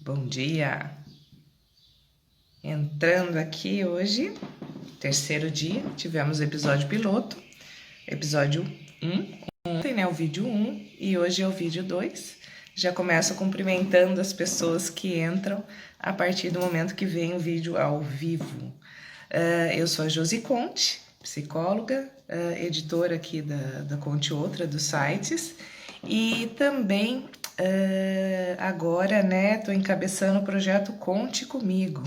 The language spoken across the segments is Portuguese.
Bom dia! Entrando aqui hoje, terceiro dia, tivemos o episódio piloto, episódio 1, ontem, né, o vídeo 1, e hoje é o vídeo 2. Já começo cumprimentando as pessoas que entram a partir do momento que vem o vídeo ao vivo. Eu sou a Josi Conte, psicóloga, editora aqui da Conte Outra, dos sites, e também agora, né, tô encabeçando o projeto Conte Comigo.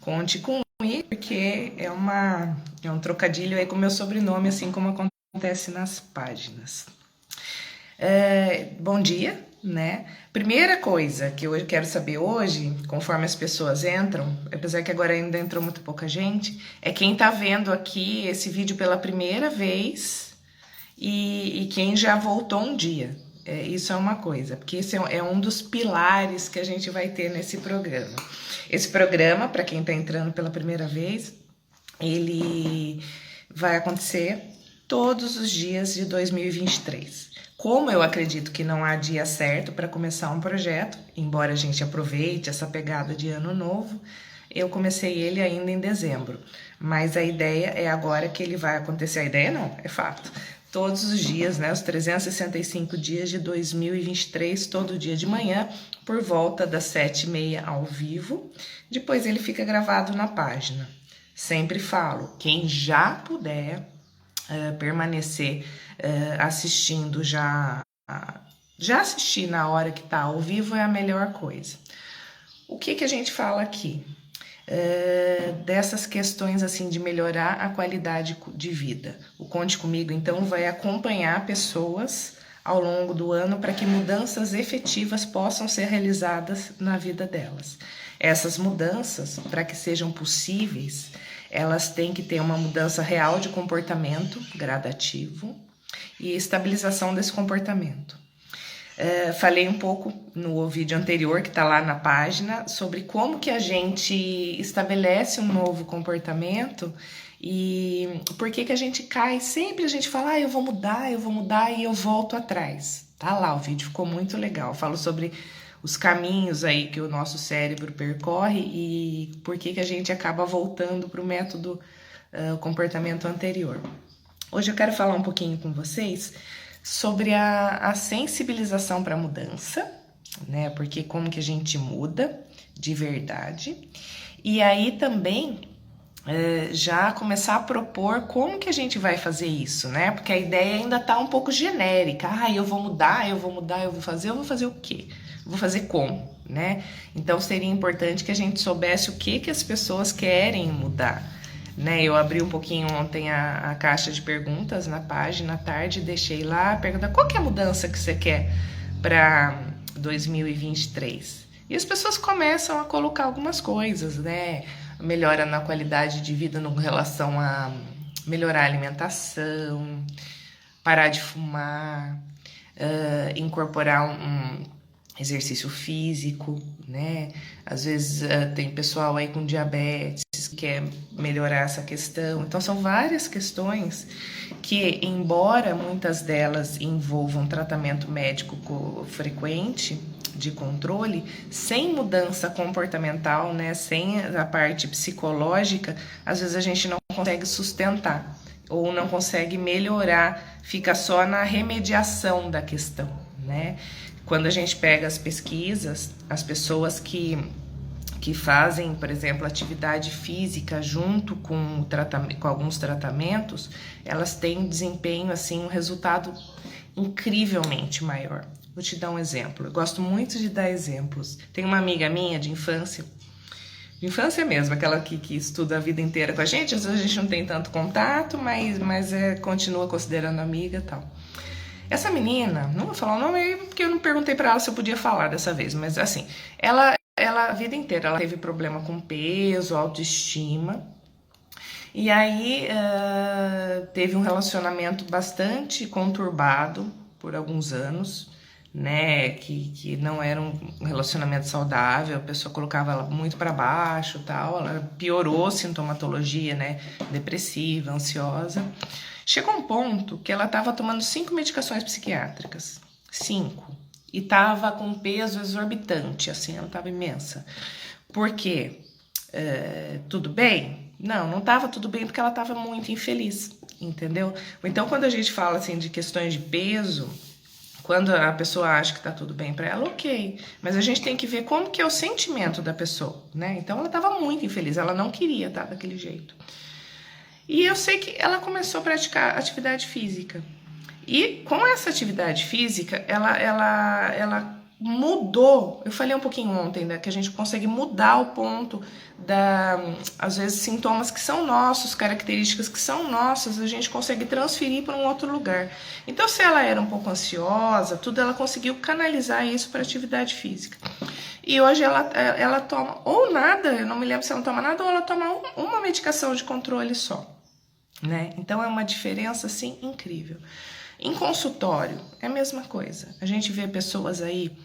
Conte comigo porque é um trocadilho aí com o meu sobrenome, assim como acontece nas páginas. Bom dia, né? Primeira coisa que eu quero saber hoje, conforme as pessoas entram, apesar que agora ainda entrou muito pouca gente, é quem tá vendo aqui esse vídeo pela primeira vez e quem já voltou um dia. Isso é uma coisa, porque esse é um dos pilares que a gente vai ter nesse programa. Esse programa, para quem está entrando pela primeira vez, ele vai acontecer todos os dias de 2023. Como eu acredito que não há dia certo para começar um projeto, embora a gente aproveite essa pegada de ano novo, eu comecei ele ainda em dezembro. Mas a ideia é agora que ele vai acontecer. A ideia não, é fato. Todos os dias, né, os 365 dias de 2023, todo dia de manhã, por volta das 7h30 ao vivo. Depois ele fica gravado na página. Sempre falo, quem já puder permanecer assistindo, já assistir na hora que tá ao vivo é a melhor coisa. O que a gente fala aqui? Dessas questões assim de melhorar a qualidade de vida. O Conte Comigo, então, vai acompanhar pessoas ao longo do ano para que mudanças efetivas possam ser realizadas na vida delas. Essas mudanças, para que sejam possíveis, elas têm que ter uma mudança real de comportamento gradativo e estabilização desse comportamento. Falei um pouco no vídeo anterior, que está lá na página, sobre como que a gente estabelece um novo comportamento e por que a gente cai. Sempre a gente fala, eu vou mudar e eu volto atrás. Tá lá, o vídeo ficou muito legal. Falo sobre os caminhos aí que o nosso cérebro percorre e por que a gente acaba voltando para o método, comportamento anterior. Hoje eu quero falar um pouquinho com vocês sobre a sensibilização para a mudança, né? Porque como que a gente muda de verdade. E aí também já começar a propor como que a gente vai fazer isso, né? Porque a ideia ainda tá um pouco genérica. Eu vou mudar, eu vou fazer o quê? Vou fazer como, né? Então seria importante que a gente soubesse o que as pessoas querem mudar. Né, eu abri um pouquinho ontem a caixa de perguntas na página à tarde, deixei lá, perguntando qual que é a mudança que você quer para 2023. E as pessoas começam a colocar algumas coisas, né? Melhora na qualidade de vida em relação a melhorar a alimentação, parar de fumar, incorporar um exercício físico, né? Às vezes tem pessoal aí com diabetes que quer melhorar essa questão. Então são várias questões que, embora muitas delas envolvam tratamento médico frequente de controle, sem mudança comportamental, né? Sem a parte psicológica, às vezes a gente não consegue sustentar ou não consegue melhorar, fica só na remediação da questão, né? Quando a gente pega as pesquisas, as pessoas que fazem, por exemplo, atividade física junto com alguns tratamentos, elas têm um desempenho, assim, um resultado incrivelmente maior. Vou te dar um exemplo. Eu gosto muito de dar exemplos. Tem uma amiga minha de infância mesmo, aquela que estuda a vida inteira com a gente. Às vezes a gente não tem tanto contato, mas continua considerando amiga e tal. Essa menina, não vou falar o nome porque eu não perguntei pra ela se eu podia falar dessa vez, mas assim, ela a vida inteira ela teve problema com peso, autoestima, e aí teve um relacionamento bastante conturbado por alguns anos, né, que não era um relacionamento saudável, a pessoa colocava ela muito para baixo, tal, ela piorou a sintomatologia, né, depressiva, ansiosa. Chegou um ponto que ela estava tomando 5 medicações psiquiátricas. 5. e tava com um peso exorbitante, assim, ela tava imensa. Por quê? Tudo bem? Não tava tudo bem porque ela tava muito infeliz, entendeu? Então, quando a gente fala assim de questões de peso, quando a pessoa acha que tá tudo bem para ela, ok. Mas a gente tem que ver como que é o sentimento da pessoa, né? Então, ela tava muito infeliz, ela não queria estar daquele jeito. E eu sei que ela começou a praticar atividade física. E com essa atividade física, ela mudou. Eu falei um pouquinho ontem, né, que a gente consegue mudar o ponto às vezes, sintomas que são nossos, características que são nossas, a gente consegue transferir para um outro lugar. Então, se ela era um pouco ansiosa, tudo, ela conseguiu canalizar isso para atividade física. E hoje ela toma ou nada, eu não me lembro se ela toma nada, ou ela toma uma medicação de controle só, né? Então, é uma diferença, assim, incrível. Em consultório, é a mesma coisa. A gente vê pessoas aí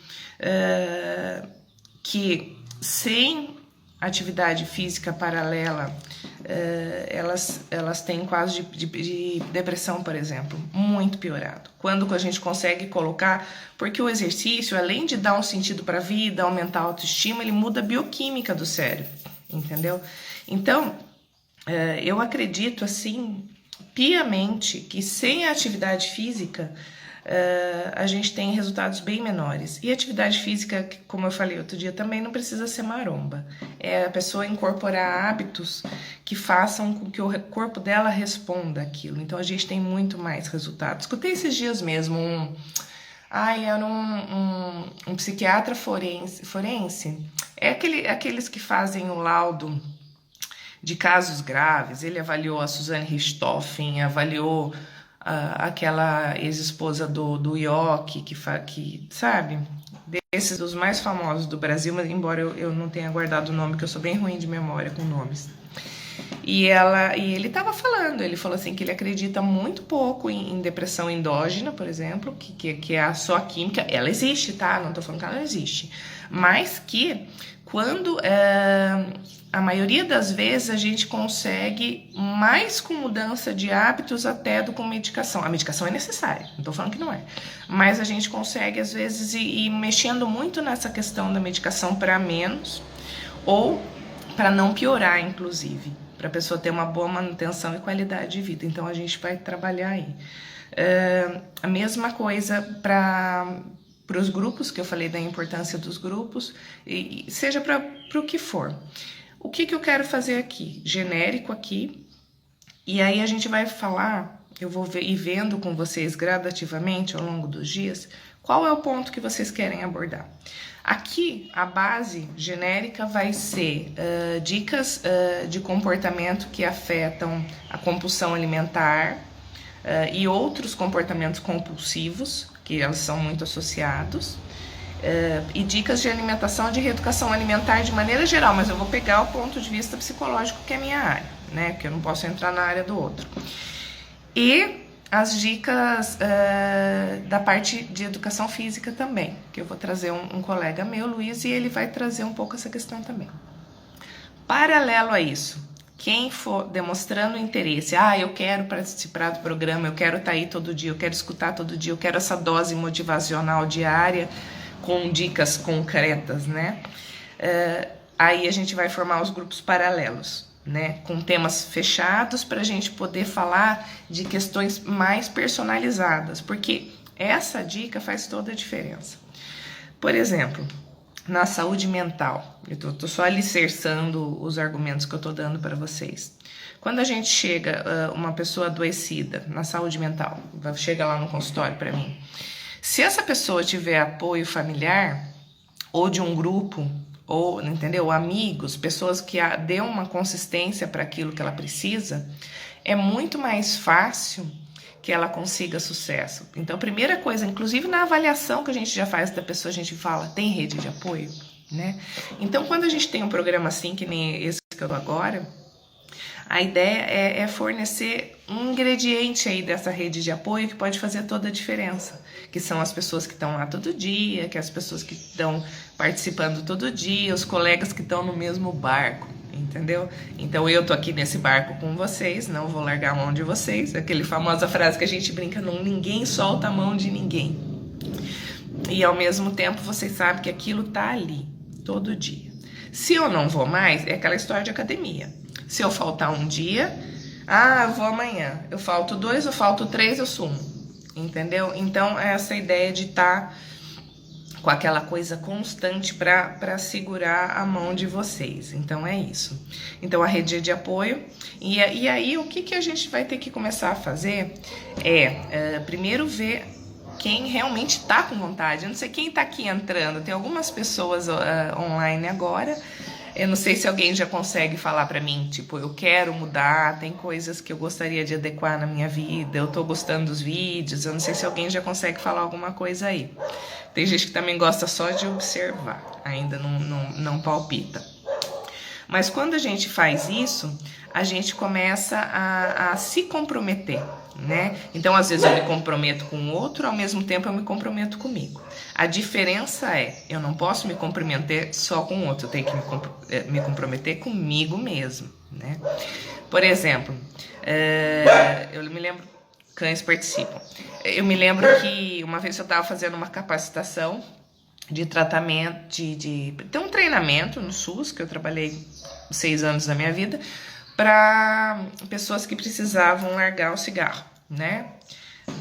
que sem atividade física paralela, elas têm quase de depressão, por exemplo, muito piorado. Quando a gente consegue colocar, porque o exercício, além de dar um sentido para a vida, aumentar a autoestima, ele muda a bioquímica do cérebro, entendeu? Então, eu acredito, assim, piamente que sem a atividade física a gente tem resultados bem menores. E atividade física, como eu falei outro dia, também não precisa ser maromba. É a pessoa incorporar hábitos que façam com que o corpo dela responda aquilo. Então a gente tem muito mais resultados. Escutei esses dias mesmo era um psiquiatra forense. É aqueles que fazem o laudo de casos graves. Ele avaliou a Suzane Richthofen, avaliou aquela ex-esposa do Ioki, que sabe, desses dos mais famosos do Brasil, mas embora eu não tenha guardado o nome, que eu sou bem ruim de memória com nomes. E ele estava falando, ele falou assim que ele acredita muito pouco em depressão endógena, por exemplo, que é só a química. Ela existe, tá? Não tô falando que ela não existe. Mas que quando a maioria das vezes a gente consegue mais com mudança de hábitos até do com medicação. A medicação é necessária, não tô falando que não é. Mas a gente consegue, às vezes, ir mexendo muito nessa questão da medicação para menos ou para não piorar, inclusive, para a pessoa ter uma boa manutenção e qualidade de vida. Então, a gente vai trabalhar aí. A mesma coisa para os grupos, que eu falei da importância dos grupos, e seja para o que for. O que eu quero fazer aqui? Genérico aqui, e aí a gente vai falar, eu vou ir vendo com vocês gradativamente ao longo dos dias, qual é o ponto que vocês querem abordar. Aqui, a base genérica vai ser dicas de comportamento que afetam a compulsão alimentar e outros comportamentos compulsivos, que eles são muito associados, e dicas de alimentação, de reeducação alimentar de maneira geral, mas eu vou pegar o ponto de vista psicológico, que é a minha área, né? Porque eu não posso entrar na área do outro. E as dicas da parte de educação física também, que eu vou trazer um colega meu, Luiz, e ele vai trazer um pouco essa questão também. Paralelo a isso, quem for demonstrando interesse, eu quero participar do programa, eu quero estar aí todo dia, eu quero escutar todo dia, eu quero essa dose motivacional diária com dicas concretas, né? Aí a gente vai formar os grupos paralelos, né, com temas fechados para a gente poder falar de questões mais personalizadas, porque essa dica faz toda a diferença. Por exemplo, na saúde mental, eu tô só alicerçando os argumentos que eu tô dando para vocês. Quando a gente chega, uma pessoa adoecida na saúde mental, chega lá no consultório para mim, se essa pessoa tiver apoio familiar ou de um grupo, ou, entendeu, amigos, pessoas que dêem uma consistência para aquilo que ela precisa, é muito mais fácil que ela consiga sucesso. Então, a primeira coisa, inclusive na avaliação que a gente já faz da pessoa, a gente fala, tem rede de apoio, né? Então, quando a gente tem um programa assim, que nem esse que eu tô agora, a ideia é fornecer um ingrediente aí dessa rede de apoio que pode fazer toda a diferença, que são as pessoas que estão lá todo dia, que as pessoas que estão participando todo dia, os colegas que estão no mesmo barco, entendeu? Então eu tô aqui nesse barco com vocês, não vou largar a mão de vocês, aquele famosa frase que a gente brinca, não, ninguém solta a mão de ninguém. e ao mesmo tempo vocês sabem que aquilo tá ali, todo dia. Se eu não vou mais, é aquela história de academia. Se eu faltar um dia, eu vou amanhã. Eu falto 2, eu falto 3, eu sumo. Entendeu? Então, é essa ideia de estar com aquela coisa constante para segurar a mão de vocês. Então, é isso. Então, a rede de apoio. E aí, o que a gente vai ter que começar a fazer primeiro ver quem realmente está com vontade. Eu não sei quem está aqui entrando. Tem algumas pessoas online agora. Eu não sei se alguém já consegue falar para mim, tipo, eu quero mudar, tem coisas que eu gostaria de adequar na minha vida, eu tô gostando dos vídeos, eu não sei se alguém já consegue falar alguma coisa aí. Tem gente que também gosta só de observar, ainda não palpita. Mas quando a gente faz isso, a gente começa a se comprometer, né? Então, às vezes eu me comprometo com o outro, ao mesmo tempo eu me comprometo comigo. A diferença é, eu não posso me comprometer só com o outro, eu tenho que me comprometer comigo mesmo, né? Por exemplo, eu me lembro, cães participam. Eu me lembro que uma vez eu estava fazendo uma capacitação de tratamento, tem um treinamento no SUS, que eu trabalhei 6 anos da minha vida, para pessoas que precisavam largar o cigarro, né?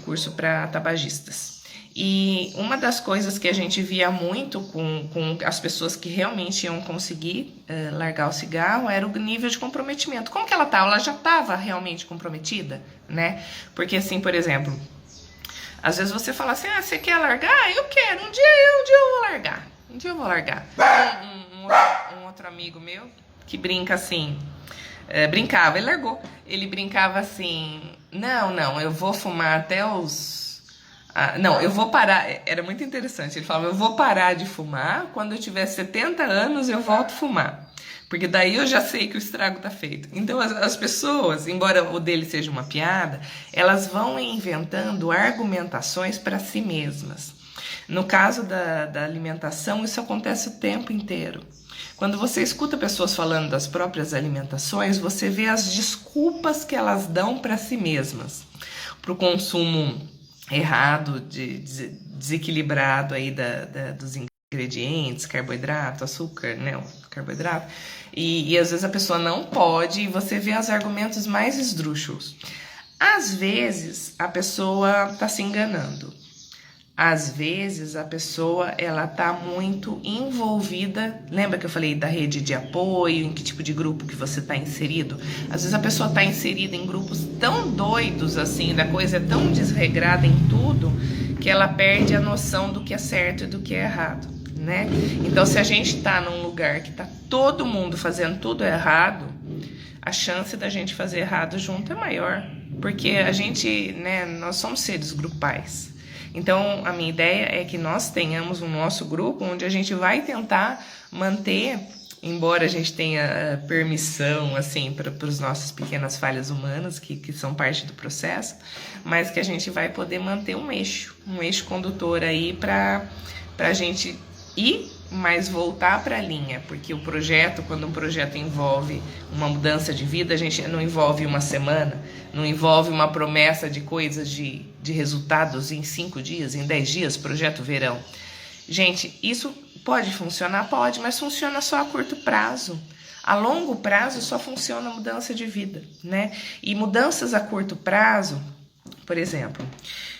Curso para tabagistas. E uma das coisas que a gente via muito com as pessoas que realmente iam conseguir largar o cigarro era o nível de comprometimento. Como que ela estava? Ela já estava realmente comprometida, né? Porque assim, por exemplo, às vezes você fala assim, você quer largar? Eu quero, um dia eu vou largar. Um dia eu vou largar. Um outro amigo meu que brinca assim, brincava, ele largou. Ele brincava assim, não, eu vou fumar até os... não, eu vou parar, era muito interessante, ele falava, eu vou parar de fumar, quando eu tiver 70 anos eu volto a fumar, porque daí eu já sei que o estrago tá feito. Então as pessoas, embora o dele seja uma piada, elas vão inventando argumentações para si mesmas. No caso da alimentação, isso acontece o tempo inteiro. Quando você escuta pessoas falando das próprias alimentações, você vê as desculpas que elas dão para si mesmas, para o consumo errado, desequilibrado aí dos ingredientes, carboidrato, açúcar, né, o carboidrato, e às vezes a pessoa não pode, e você vê os argumentos mais esdrúxulos. Às vezes a pessoa está se enganando. Às vezes a pessoa ela tá muito envolvida, lembra que eu falei da rede de apoio, em que tipo de grupo que você tá inserido? Às vezes a pessoa tá inserida em grupos tão doidos assim, da coisa é tão desregrada em tudo, que ela perde a noção do que é certo e do que é errado, né? Então se a gente tá num lugar que tá todo mundo fazendo tudo errado, a chance da gente fazer errado junto é maior, porque a gente, né, nós somos seres grupais. Então, a minha ideia é que nós tenhamos um nosso grupo onde a gente vai tentar manter, embora a gente tenha permissão, assim, para as nossas pequenas falhas humanas, que são parte do processo, mas que a gente vai poder manter um eixo condutor aí para a gente ir, mas voltar para a linha, porque o projeto, quando um projeto envolve uma mudança de vida, a gente não envolve uma semana, não envolve uma promessa de coisas de resultados em 5 dias, em 10 dias, projeto verão. Gente, isso pode funcionar? Pode, mas funciona só a curto prazo. A longo prazo só funciona a mudança de vida, né? E mudanças a curto prazo, por exemplo,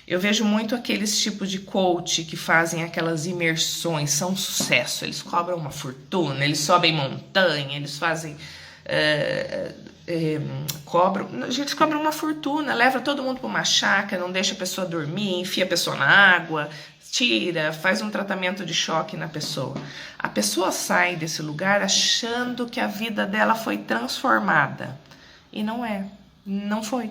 eu vejo muito aqueles tipos de coach que fazem aquelas imersões, são um sucesso, eles cobram uma fortuna, eles sobem montanha, eles fazem... eles cobram uma fortuna, leva todo mundo para uma chácara, não deixa a pessoa dormir, enfia a pessoa na água, tira, faz um tratamento de choque na pessoa. A pessoa sai desse lugar achando que a vida dela foi transformada, e não é. Não foi,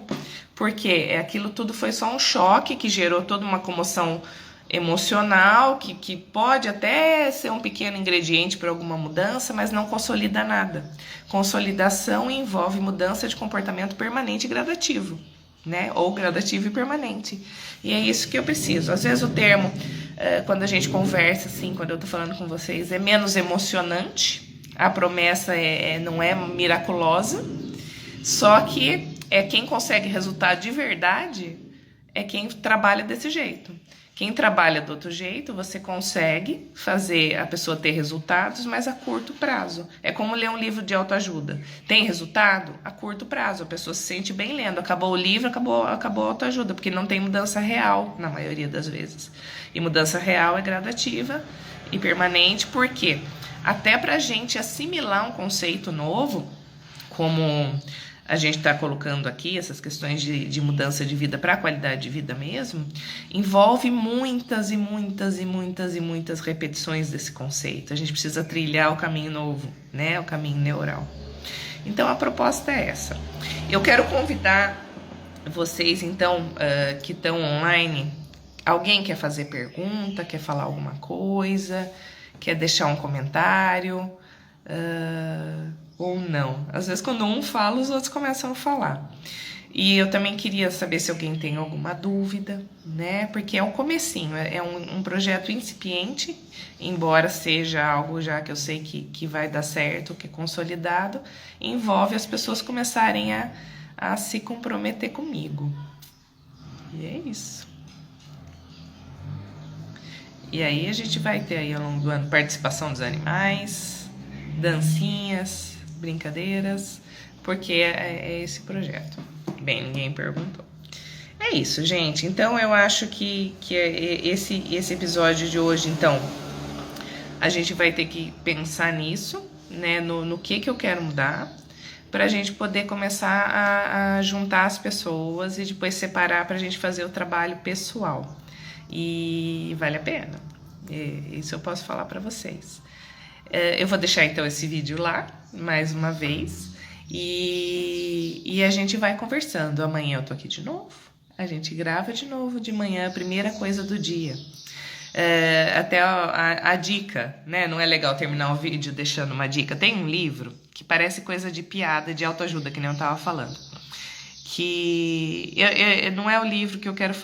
porque aquilo tudo foi só um choque que gerou toda uma comoção emocional, que pode até ser um pequeno ingrediente para alguma mudança, mas não consolida nada. Consolidação envolve mudança de comportamento permanente e gradativo, né? Ou gradativo e permanente. E é isso que eu preciso. Às vezes o termo, quando a gente conversa, assim, quando eu tô falando com vocês, é menos emocionante, a promessa não é miraculosa, só que quem consegue resultado de verdade é quem trabalha desse jeito. Quem trabalha do outro jeito, você consegue fazer a pessoa ter resultados, mas a curto prazo. É como ler um livro de autoajuda. Tem resultado? A curto prazo. A pessoa se sente bem lendo. Acabou o livro, acabou a autoajuda, porque não tem mudança real, na maioria das vezes. E mudança real é gradativa e permanente, porque até pra gente assimilar um conceito novo, como a gente está colocando aqui, essas questões de mudança de vida para a qualidade de vida mesmo, envolve muitas e muitas e muitas e muitas repetições desse conceito. A gente precisa trilhar o caminho novo, né? O caminho neural. Então, a proposta é essa. Eu quero convidar vocês, então, que estão online. Alguém quer fazer pergunta, quer falar alguma coisa, quer deixar um comentário, ou não. Às vezes quando um fala, os outros começam a falar. E eu também queria saber se alguém tem alguma dúvida, né? Porque é um comecinho, é um projeto incipiente, embora seja algo já que eu sei que vai dar certo, que é consolidado, envolve as pessoas começarem a se comprometer comigo. E é isso. E aí a gente vai ter aí ao longo do ano participação dos animais, dancinhas, brincadeiras, porque é esse projeto. Bem, ninguém perguntou. É isso, gente. Então eu acho que esse episódio de hoje, então, a gente vai ter que pensar nisso, né? No que eu quero mudar, para a gente poder começar a juntar as pessoas e depois separar para a gente fazer o trabalho pessoal. E vale a pena. Isso eu posso falar para vocês. Eu vou deixar então esse vídeo lá, mais uma vez, e a gente vai conversando. Amanhã eu tô aqui de novo, a gente grava de novo de manhã, a primeira coisa do dia. Até a dica, né? Não é legal terminar o vídeo deixando uma dica. Tem um livro que parece coisa de piada, de autoajuda, que nem eu tava falando. Que não é o livro que eu quero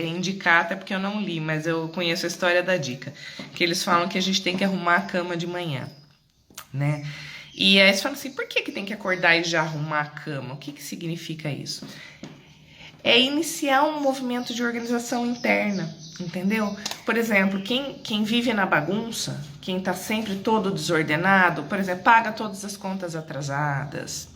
indicar, até porque eu não li, mas eu conheço a história da dica. Que eles falam que a gente tem que arrumar a cama de manhã, né? E aí eles falam assim, por que tem que acordar e já arrumar a cama? O que significa isso? É iniciar um movimento de organização interna, entendeu? Por exemplo, quem vive na bagunça, quem tá sempre todo desordenado, por exemplo, paga todas as contas atrasadas.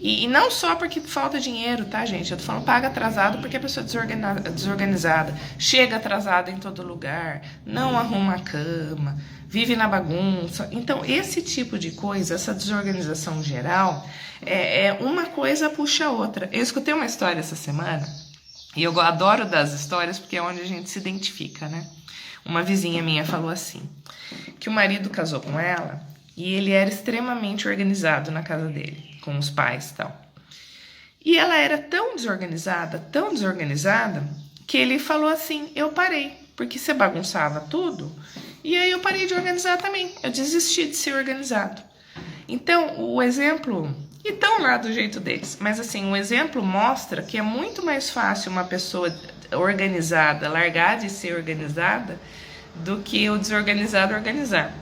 E não só porque falta dinheiro, tá, gente? Eu tô falando paga atrasado porque a pessoa é desorganizada, chega atrasada em todo lugar, não arruma a cama, vive na bagunça. Então, esse tipo de coisa, essa desorganização geral, uma coisa puxa a outra. Eu escutei uma história essa semana, e eu adoro das histórias porque é onde a gente se identifica, né? Uma vizinha minha falou assim, que o marido casou com ela e ele era extremamente organizado na casa dele, com os pais e tal. E ela era tão desorganizada, que ele falou assim, eu parei, porque você bagunçava tudo, e aí eu parei de organizar também, eu desisti de ser organizado. Então, o exemplo, e tão lá do jeito deles, mas assim, o exemplo mostra que é muito mais fácil uma pessoa organizada largar de ser organizada do que o desorganizado organizar.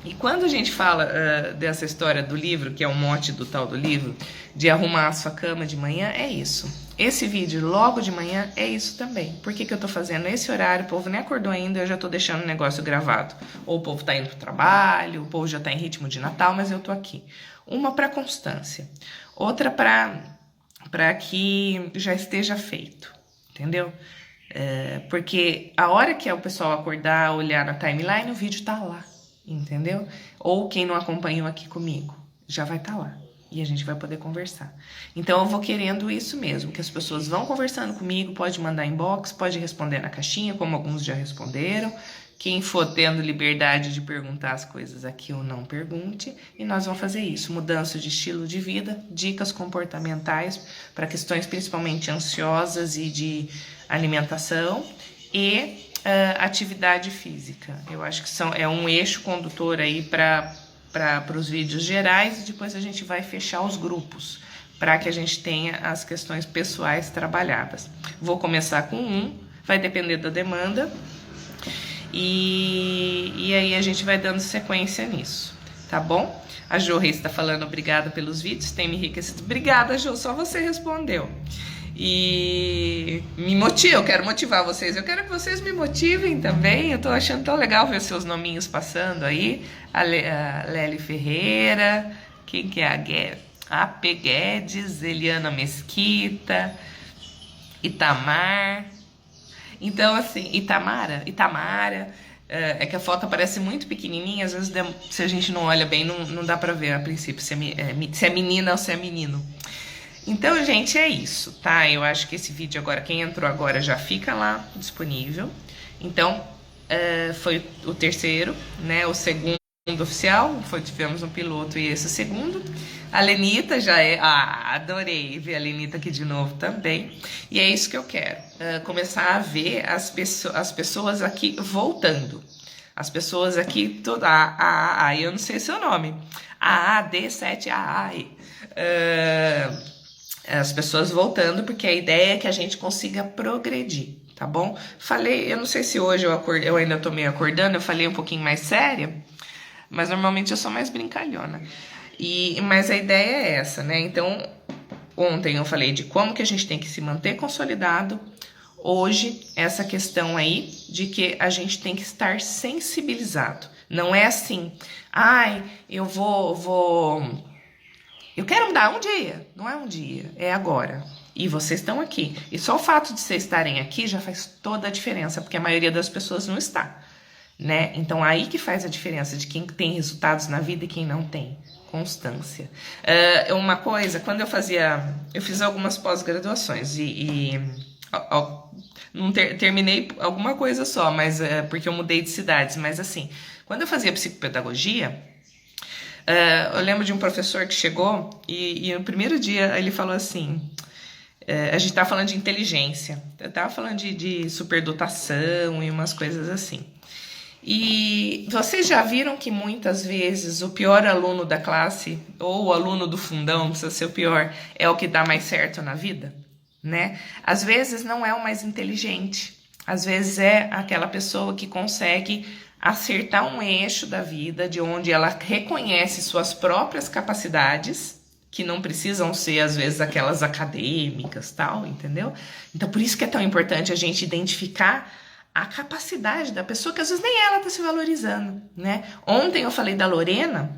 E quando a gente fala dessa história do livro, que é o mote do tal do livro, de arrumar a sua cama de manhã, é isso. Esse vídeo logo de manhã é isso também. Por que eu tô fazendo esse horário? O povo nem acordou ainda, eu já tô deixando o negócio gravado. Ou o povo tá indo pro trabalho, o povo já tá em ritmo de Natal, mas eu tô aqui. Uma para constância, outra para que já esteja feito, entendeu? Porque a hora que o pessoal acordar, olhar na timeline, o vídeo tá lá. Entendeu? Ou quem não acompanhou aqui comigo, já vai estar lá. E a gente vai poder conversar. Então eu vou querendo isso mesmo, que as pessoas vão conversando comigo, pode mandar inbox, pode responder na caixinha, como alguns já responderam. Quem for tendo liberdade de perguntar as coisas aqui ou não, pergunte. E nós vamos fazer isso, mudança de estilo de vida, dicas comportamentais para questões principalmente ansiosas e de alimentação e atividade física. Eu acho que é um eixo condutor aí para os vídeos gerais, e depois a gente vai fechar os grupos para que a gente tenha as questões pessoais trabalhadas. Vou começar com vai depender da demanda, e aí a gente vai dando sequência nisso, tá bom? A Jo Reis está falando obrigada pelos vídeos, tem me enriquecido. Obrigada, Jo, só você respondeu. E me motiva, eu quero motivar vocês, eu quero que vocês me motivem também. Eu tô achando tão legal ver seus nominhos passando aí. A Lely Ferreira, quem que é a P. Guedes, Eliana Mesquita, Itamar. Então, assim, Itamara, é que a foto aparece muito pequenininha, às vezes se a gente não olha bem, não dá pra ver a princípio se é menina ou se é menino. Então, gente, é isso, tá? Eu acho que esse vídeo agora, quem entrou agora já fica lá disponível. Então, foi o terceiro, né? O segundo oficial, tivemos um piloto e esse o segundo. A Lenita já é... Ah, adorei ver a Lenita aqui de novo também. E é isso que eu quero, começar a ver as pessoas aqui voltando. As pessoas aqui, eu não sei seu nome. D7AA. As pessoas voltando, porque a ideia é que a gente consiga progredir, tá bom? Falei, eu não sei se hoje eu ainda tô meio acordando, eu falei um pouquinho mais séria, mas normalmente eu sou mais brincalhona. Mas a ideia é essa, né? Então, ontem eu falei de como que a gente tem que se manter consolidado. Hoje, essa questão aí de que a gente tem que estar sensibilizado. Não é assim, eu quero mudar um dia. Não é um dia, é agora. E vocês estão aqui. E só o fato de vocês estarem aqui já faz toda a diferença, porque a maioria das pessoas não está, né? Então, aí que faz a diferença de quem tem resultados na vida e quem não tem. Constância. Uma coisa, quando eu fiz algumas pós-graduações não terminei alguma coisa só, mas porque eu mudei de cidades, mas assim, quando eu fazia psicopedagogia, eu lembro de um professor que chegou e no primeiro dia ele falou assim, a gente tava falando de inteligência, eu tava falando de superdotação e umas coisas assim. E vocês já viram que muitas vezes o pior aluno da classe, ou o aluno do fundão, não precisa ser o pior, é o que dá mais certo na vida, né? Às vezes não é o mais inteligente, às vezes é aquela pessoa que consegue acertar um eixo da vida, de onde ela reconhece suas próprias capacidades, que não precisam ser, às vezes, aquelas acadêmicas, tal, entendeu? Então, por isso que é tão importante a gente identificar a capacidade da pessoa, que às vezes nem ela tá se valorizando, né? Ontem eu falei da Lorena,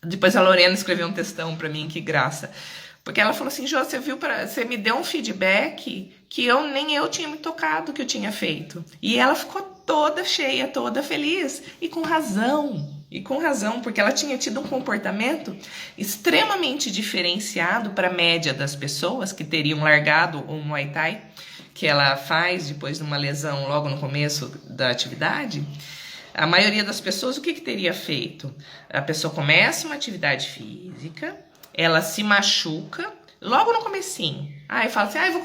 depois a Lorena escreveu um textão pra mim, que graça, porque ela falou assim, Jô, você me deu um feedback que nem eu tinha me tocado que eu tinha feito. E ela ficou toda cheia, toda feliz, e com razão, porque ela tinha tido um comportamento extremamente diferenciado para a média das pessoas que teriam largado o Muay Thai, que ela faz depois de uma lesão logo no começo da atividade. A maioria das pessoas, o que teria feito? A pessoa começa uma atividade física, ela se machuca logo no comecinho. Aí fala assim, vou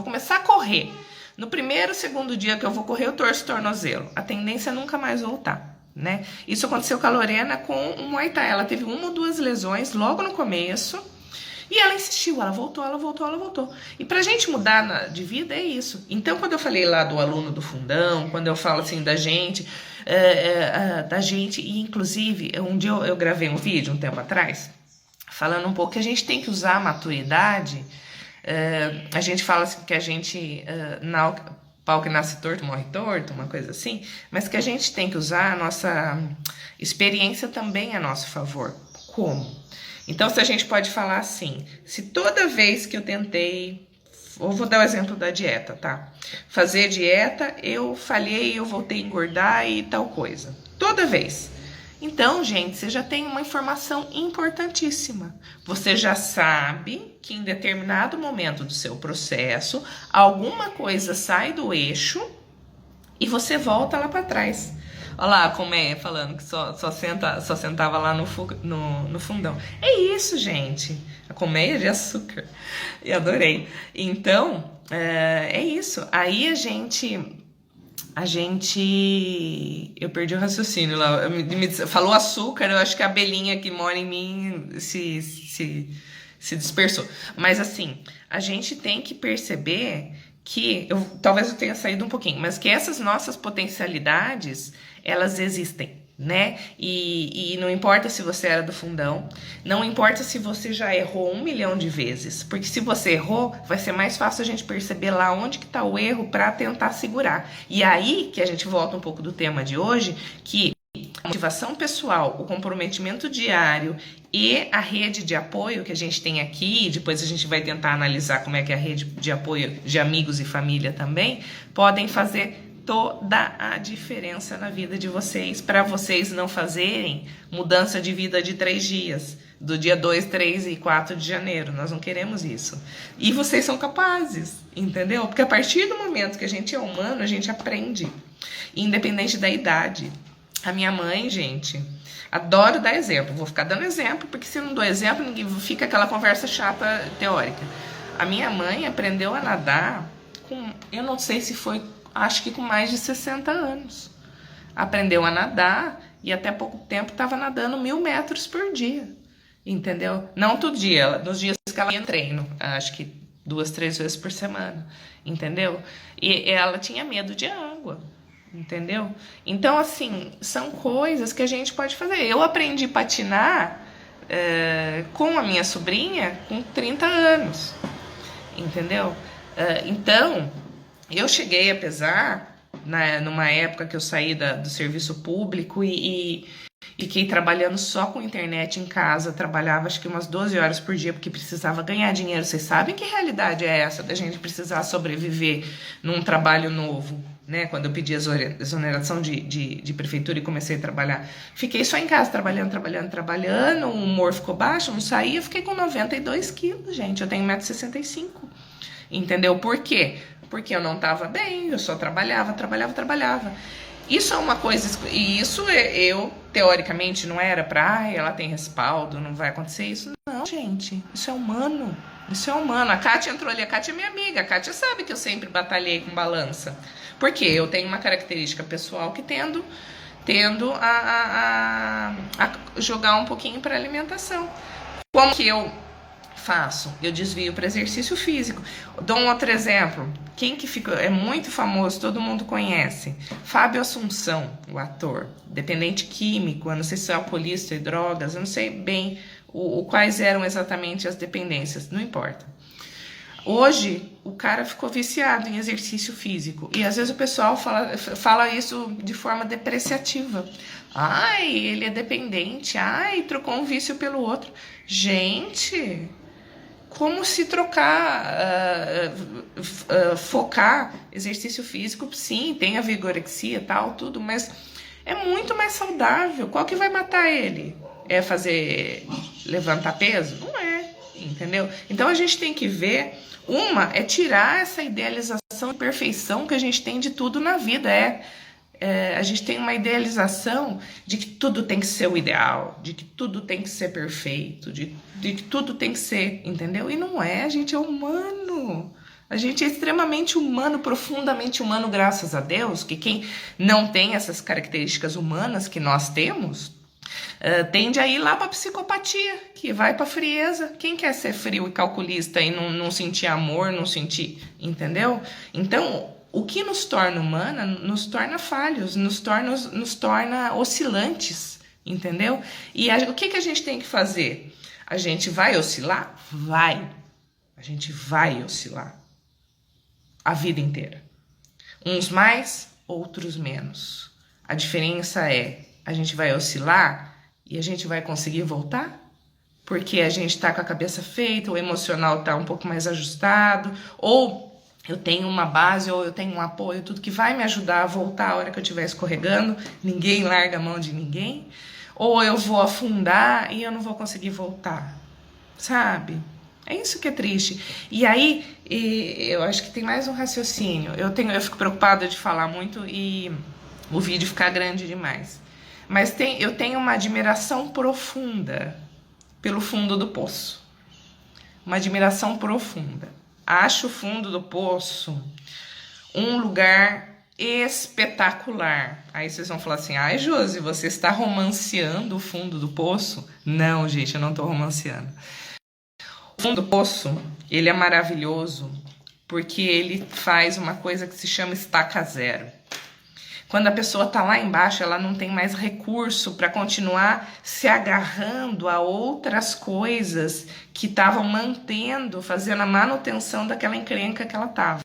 começar a correr. No primeiro, segundo dia que eu vou correr, eu torço o tornozelo. A tendência é nunca mais voltar, né? Isso aconteceu com a Lorena com o Muay Thai. Ela teve 1 ou 2 lesões logo no começo. E ela insistiu, ela voltou. E pra gente mudar de vida é isso. Então, quando eu falei lá do aluno do fundão, quando eu falo assim da gente, e inclusive, um dia eu gravei um vídeo um tempo atrás, falando um pouco que a gente tem que usar a maturidade. A gente fala assim que a gente, pau que nasce torto, morre torto, uma coisa assim, mas que a gente tem que usar a nossa experiência também a nosso favor. Como? Então, se a gente pode falar assim, se toda vez que eu tentei, eu vou dar o exemplo da dieta, tá? Fazer dieta, eu falhei, eu voltei a engordar e tal coisa. Toda vez. Então, gente, você já tem uma informação importantíssima. Você já sabe que em determinado momento do seu processo, alguma coisa sai do eixo e você volta lá para trás. Olha lá a colmeia falando que só sentava lá no fundão. É isso, gente. A colmeia de açúcar. Eu adorei. Então, é isso. Aí a gente... Eu perdi o raciocínio lá. Falou açúcar, eu acho que a abelhinha que mora em mim se dispersou. Mas assim, a gente tem que perceber que... talvez eu tenha saído um pouquinho, mas que essas nossas potencialidades, elas existem, né? E não importa se você era do fundão, não importa se você já errou 1 milhão de vezes, porque se você errou, vai ser mais fácil a gente perceber lá onde que tá o erro para tentar segurar. E aí que a gente volta um pouco do tema de hoje, que a motivação pessoal, o comprometimento diário e a rede de apoio que a gente tem aqui, depois a gente vai tentar analisar como é que é a rede de apoio de amigos e família também, podem fazer toda a diferença na vida de vocês, para vocês não fazerem mudança de vida de 3 dias, do dia 2, 3 e 4 de janeiro. Nós não queremos isso. E vocês são capazes, entendeu? Porque a partir do momento que a gente é humano, a gente aprende, independente da idade. A minha mãe, gente, adoro dar exemplo. Vou ficar dando exemplo, porque se eu não dou exemplo, fica aquela conversa chata teórica. A minha mãe aprendeu a nadar com, eu não sei se foi, acho que com mais de 60 anos. Aprendeu a nadar e até pouco tempo estava nadando 1.000 metros por dia, entendeu? Não todo dia, nos dias que ela ia em treino, acho que 2, 3 vezes por semana, entendeu? E ela tinha medo de água, entendeu? Então, assim, são coisas que a gente pode fazer. Eu aprendi a patinar com a minha sobrinha com 30 anos, entendeu? Então, eu cheguei a pesar, numa época que eu saí do serviço público e fiquei trabalhando só com internet em casa, trabalhava acho que umas 12 horas por dia, porque precisava ganhar dinheiro. Vocês sabem que realidade é essa, da gente precisar sobreviver num trabalho novo, né? Quando eu pedi exoneração de prefeitura e comecei a trabalhar, fiquei só em casa, trabalhando, o humor ficou baixo, não saía, fiquei com 92 quilos, gente, eu tenho 1,65 m, entendeu? Por quê? Porque eu não estava bem, eu só trabalhava. Isso é uma coisa, e isso eu, teoricamente, não era pra, ela tem respaldo, não vai acontecer isso. Não, gente, isso é humano. A Kátia entrou ali, a Kátia é minha amiga, a Kátia sabe que eu sempre batalhei com balança. Porque eu tenho uma característica pessoal que tendo a jogar um pouquinho para alimentação. Como que eu faço? Eu desvio para exercício físico. Dou um outro exemplo. Quem que fica, é muito famoso, todo mundo conhece. Fábio Assunção, o ator, dependente químico, eu não sei se é alcoolista e drogas, eu não sei bem quais eram exatamente as dependências, não importa. Hoje, o cara ficou viciado em exercício físico. E às vezes o pessoal fala isso de forma depreciativa. Ai, ele é dependente. Ai, trocou um vício pelo outro. Gente, como se focar exercício físico, sim, tem a vigorexia e tal, tudo, mas é muito mais saudável. Qual que vai matar ele? É levantar peso? Não é, entendeu? Então a gente tem que ver, uma é tirar essa idealização de perfeição que a gente tem de tudo na vida, a gente tem uma idealização de que tudo tem que ser o ideal, de que tudo tem que ser perfeito, de que tudo tem que ser, entendeu? E não é, a gente é humano. A gente é extremamente humano, profundamente humano, graças a Deus, que quem não tem essas características humanas que nós temos, tende a ir lá para psicopatia, que vai para frieza. Quem quer ser frio e calculista e não sentir amor, não sentir, entendeu? Então, o que nos torna humana, nos torna falhos, nos torna oscilantes, entendeu? E o que a gente tem que fazer? A gente vai oscilar? Vai. A gente vai oscilar a vida inteira. Uns mais, outros menos. A diferença é, a gente vai oscilar e a gente vai conseguir voltar? Porque a gente tá com a cabeça feita, o emocional tá um pouco mais ajustado, ou eu tenho uma base, ou eu tenho um apoio, tudo que vai me ajudar a voltar a hora que eu estiver escorregando, ninguém larga a mão de ninguém, ou eu vou afundar e eu não vou conseguir voltar, sabe? É isso que é triste. E aí, eu acho que tem mais um raciocínio. Eu fico preocupada de falar muito e o vídeo ficar grande demais. Mas eu tenho uma admiração profunda pelo fundo do poço. Uma admiração profunda. Acho o fundo do poço um lugar espetacular. Aí vocês vão falar assim, ai Josi, você está romanceando o fundo do poço? Não, gente, eu não estou romanceando. O fundo do poço, ele é maravilhoso porque ele faz uma coisa que se chama estaca zero. Quando a pessoa está lá embaixo, ela não tem mais recurso para continuar se agarrando a outras coisas que estavam mantendo, fazendo a manutenção daquela encrenca que ela estava.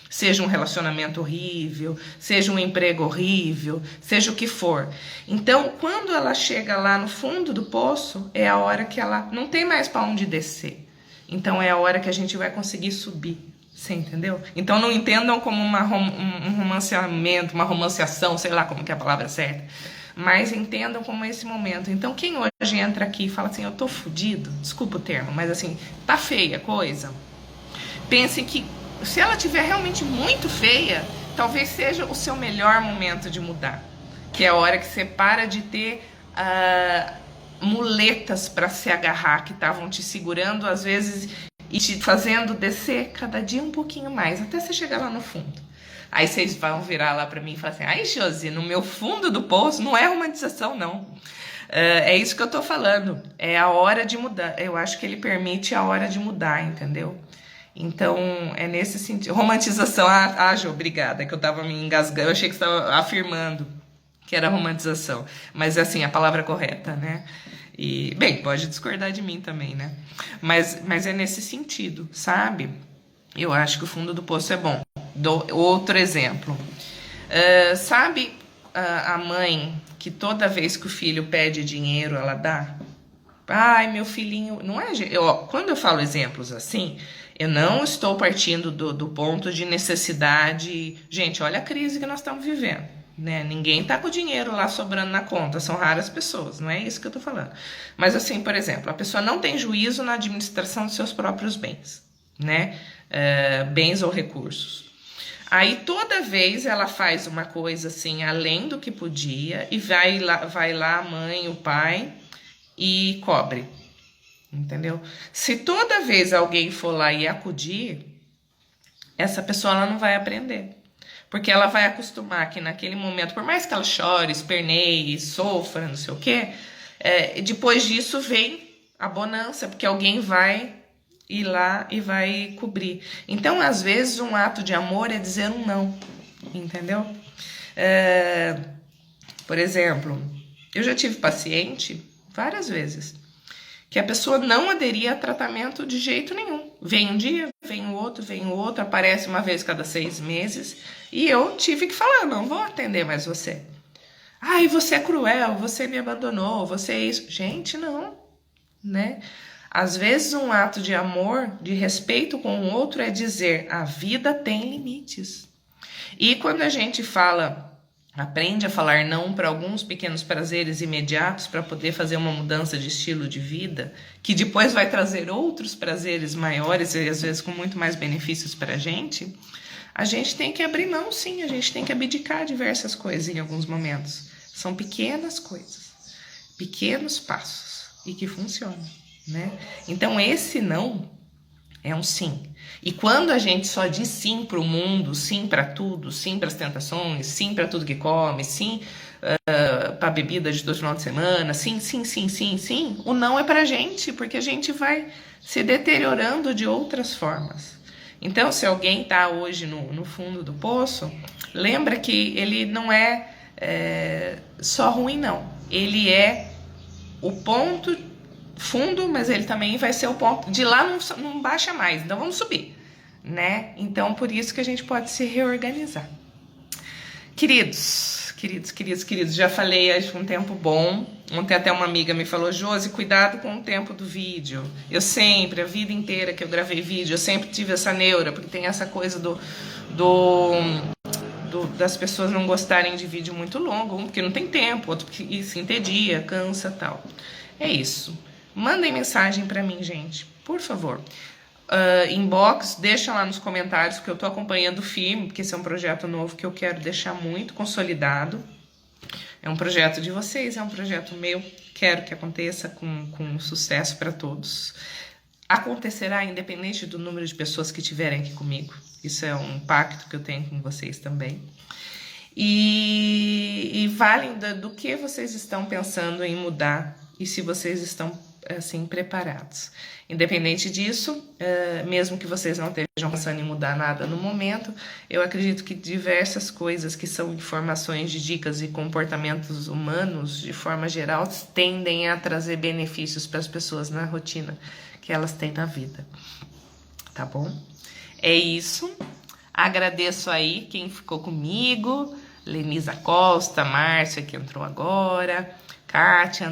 Seja um relacionamento horrível, seja um emprego horrível, seja o que for. Então, quando ela chega lá no fundo do poço, é a hora que ela não tem mais para onde descer. Então, é a hora que a gente vai conseguir subir. Você entendeu? Então não entendam como um romanceamento, uma romanceação, sei lá como que é a palavra certa, mas entendam como esse momento. Então quem hoje entra aqui e fala assim, eu tô fudido, desculpa o termo, mas assim, tá feia a coisa, pense que se ela tiver realmente muito feia, talvez seja o seu melhor momento de mudar, que é a hora que você para de ter muletas para se agarrar, que estavam te segurando, às vezes, e te fazendo descer cada dia um pouquinho mais, até você chegar lá no fundo. Aí vocês vão virar lá pra mim e falar assim, ai Josi, no meu fundo do poço não é romantização não. É isso que eu tô falando, é a hora de mudar. Eu acho que ele permite a hora de mudar, entendeu? Então, é nesse sentido. Romantização, Jô, obrigada, que eu tava me engasgando, eu achei que você tava afirmando que era romantização, mas assim, a palavra correta, né? E, bem, pode discordar de mim também, né? Mas é nesse sentido, sabe? Eu acho que o fundo do poço é bom. Dou outro exemplo. Sabe a mãe que toda vez que o filho pede dinheiro, ela dá? Ai, meu filhinho... Não é, quando eu falo exemplos assim, eu não estou partindo do ponto de necessidade... Gente, olha a crise que nós estamos vivendo. Né? Ninguém tá com o dinheiro lá sobrando na conta, são raras pessoas, não é isso que eu tô falando. Mas assim, por exemplo, a pessoa não tem juízo na administração dos seus próprios bens, né? Bens ou recursos. Aí toda vez ela faz uma coisa assim, além do que podia, e vai lá a mãe, o pai, e cobre, entendeu? Se toda vez alguém for lá e acudir, essa pessoa ela não vai aprender. Porque ela vai acostumar que naquele momento, por mais que ela chore, esperneie, sofra, não sei o quê, depois disso vem a bonança, porque alguém vai ir lá e vai cobrir. Então, às vezes, um ato de amor é dizer um não, entendeu? Por exemplo, eu já tive paciente, várias vezes, que a pessoa não aderia a tratamento de jeito nenhum. Vem um dia, vem o outro, aparece uma vez cada 6 meses, e eu tive que falar, não vou atender mais você. Ai, você é cruel, você me abandonou, você é isso. Gente, não, né? Às vezes um ato de amor, de respeito com o outro é dizer, a vida tem limites. E quando a gente aprende a falar não para alguns pequenos prazeres imediatos para poder fazer uma mudança de estilo de vida, que depois vai trazer outros prazeres maiores e às vezes com muito mais benefícios para a gente tem que abrir mão, sim, a gente tem que abdicar diversas coisas em alguns momentos. São pequenas coisas, pequenos passos e que funcionam, né? Então esse não é um sim. E quando a gente só diz sim para o mundo, sim para tudo, sim para as tentações, sim para tudo que come, sim para a bebida de todo final de semana, sim, o não é para a gente, porque a gente vai se deteriorando de outras formas. Então, se alguém está hoje no fundo do poço, lembra que ele não é só ruim, não. Ele é o ponto fundo, mas ele também vai ser o ponto... De lá não baixa mais, então vamos subir, né? Então, por isso que a gente pode se reorganizar. Queridos, já falei há um tempo bom. Ontem até uma amiga me falou, Josi, cuidado com o tempo do vídeo. Eu sempre, a vida inteira que eu gravei vídeo, eu sempre tive essa neura, porque tem essa coisa das pessoas não gostarem de vídeo muito longo, um porque não tem tempo, outro porque se entedia, cansa e tal. É isso. Mandem mensagem pra mim, gente, por favor. Inbox, deixa lá nos comentários que eu tô acompanhando firme, porque esse é um projeto novo que eu quero deixar muito consolidado. É um projeto de vocês, é um projeto meu, quero que aconteça com sucesso para todos. Acontecerá independente do número de pessoas que estiverem aqui comigo. Isso é um pacto que eu tenho com vocês também. E valem do que vocês estão pensando em mudar e se vocês estão assim preparados. Independente disso, mesmo que vocês não estejam pensando em mudar nada no momento, eu acredito que diversas coisas que são informações de dicas e comportamentos humanos, de forma geral, tendem a trazer benefícios para as pessoas na rotina que elas têm na vida. Tá bom? É isso. Agradeço aí quem ficou comigo, Lenisa Costa, Márcia que entrou agora, Kátia,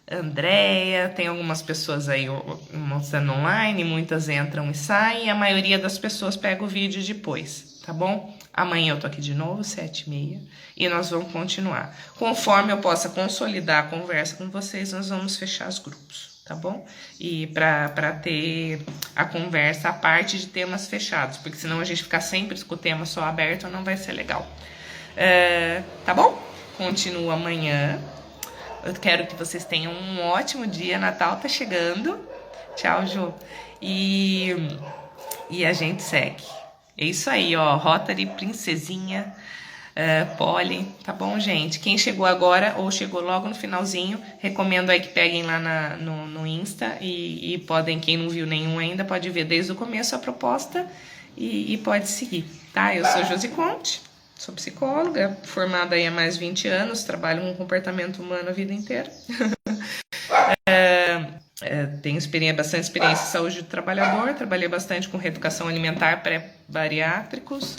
Andréia, tem algumas pessoas aí mostrando online, muitas entram e saem, a maioria das pessoas pega o vídeo depois, tá bom? Amanhã eu tô aqui de novo, 7h30, e nós vamos continuar. Conforme eu possa consolidar a conversa com vocês, nós vamos fechar os grupos, tá bom? E para ter a conversa, a parte de temas fechados, porque senão a gente ficar sempre com o tema só aberto não vai ser legal. Tá bom? Continua amanhã. Eu quero que vocês tenham um ótimo dia. Natal tá chegando. Tchau, Ju. E a gente segue. É isso aí, ó. Rotary, Princesinha, Polly. Tá bom, gente? Quem chegou agora ou chegou logo no finalzinho, recomendo aí que peguem lá no Insta. E podem, quem não viu nenhum ainda, pode ver desde o começo a proposta e pode seguir, tá? Eu sou Josi Conte. Sou psicóloga, formada aí há mais de 20 anos, trabalho com comportamento humano a vida inteira. Tenho bastante experiência em saúde do trabalhador, trabalhei bastante com reeducação alimentar pré-bariátricos,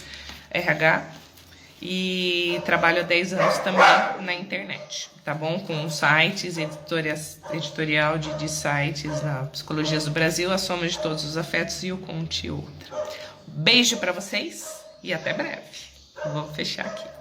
RH, e trabalho há 10 anos também na internet, tá bom? Com sites, editorial de sites na Psicologias do Brasil, a soma de todos os afetos e o Conte Outra. Beijo pra vocês e até breve. Vou fechar aqui.